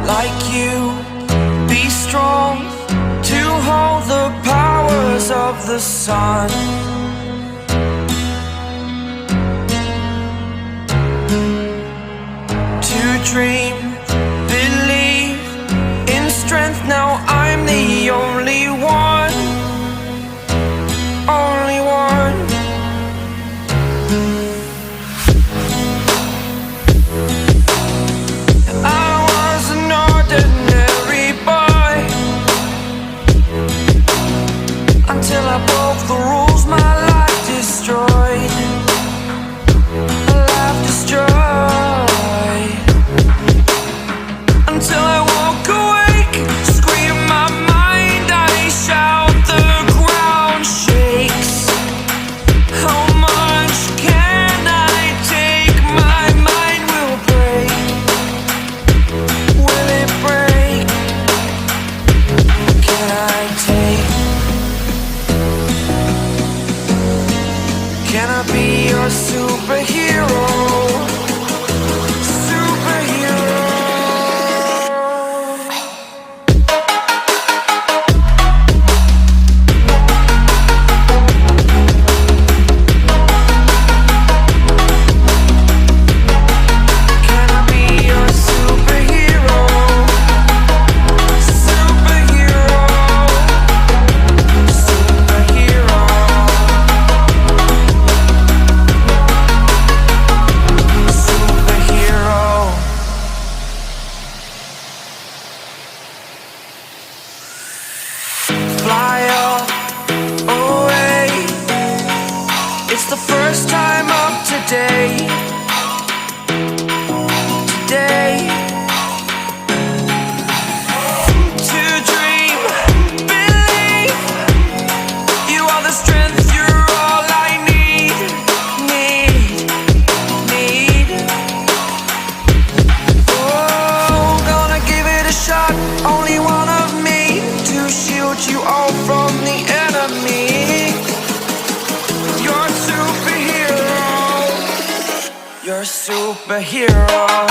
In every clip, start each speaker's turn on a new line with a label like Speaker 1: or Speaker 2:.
Speaker 1: like you. Be strong to hold the powers of the sun. To dream, believe in strength. Now I'm the only one, only one. I was an ordinary boy until I broke the rules. My life destroyed, a life destroyed. Until I woke awake, scream my mind, I shout, the ground shakes. How much can I take? My mind will break. Will it break? Can I take? Can I be your superhero? Superhero. Can I be your superhero? Superhero. Superhero. Superhero. Fly up away. It's the first time of today. Today. To dream, believe. You are the strength, you're all I need. Need. Oh, gonna give it a shot. Only one of me to shield you all from the enemy. You're a superhero. You're a superhero.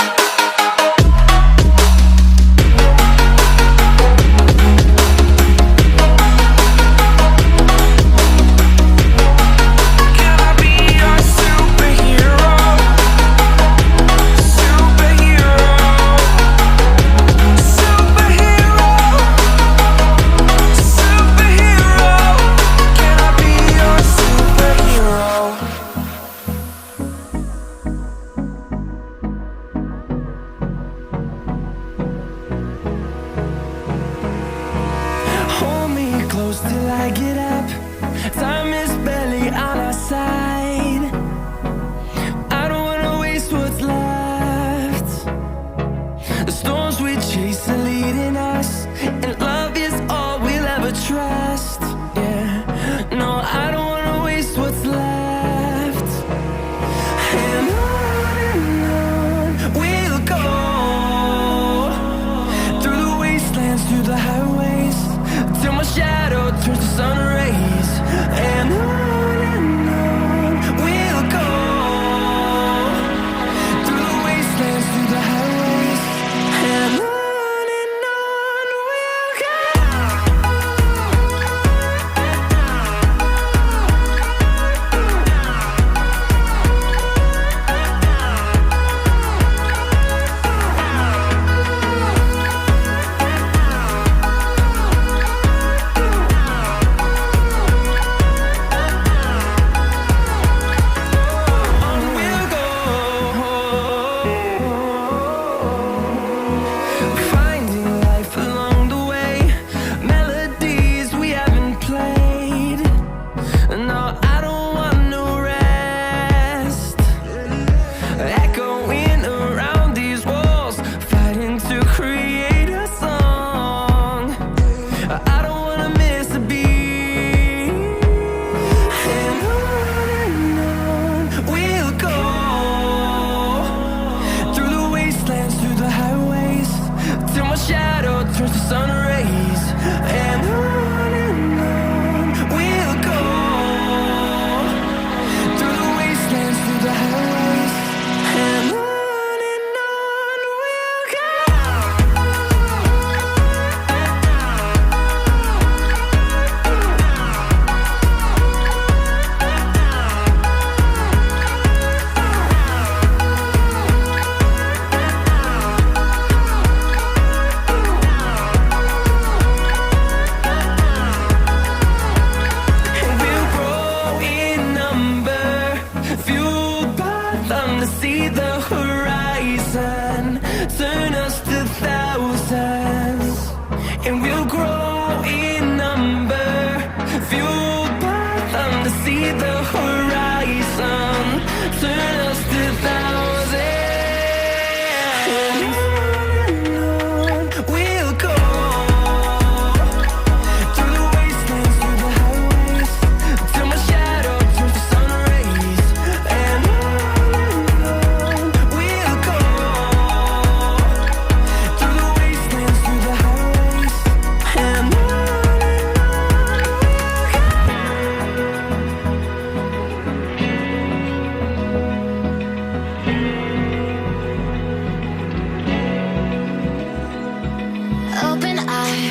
Speaker 1: Can I be your superhero? Superhero. Superhero. Superhero. Can I be your superhero?
Speaker 2: Hold me close till I get up. Time is barely on our side. I don't wanna waste what's left. The storms we chase are leading us, and love is all we'll ever trust. Yeah, no, I don't wanna waste what's left. And on we'll go, through the wastelands, through the highways, till my shadow turns to sun rays. And on we'll go, through the wastelands, through the highways. And And on we'll go, through the wastelands, through the highways, till my shadow turns to sun rays. And on we'll go, through the wastelands, through the highways, and on
Speaker 3: Open eye,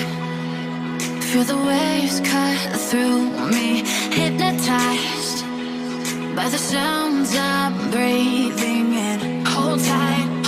Speaker 3: feel the waves cut through me, hypnotized by the sounds I'm breathing in. Hold tight,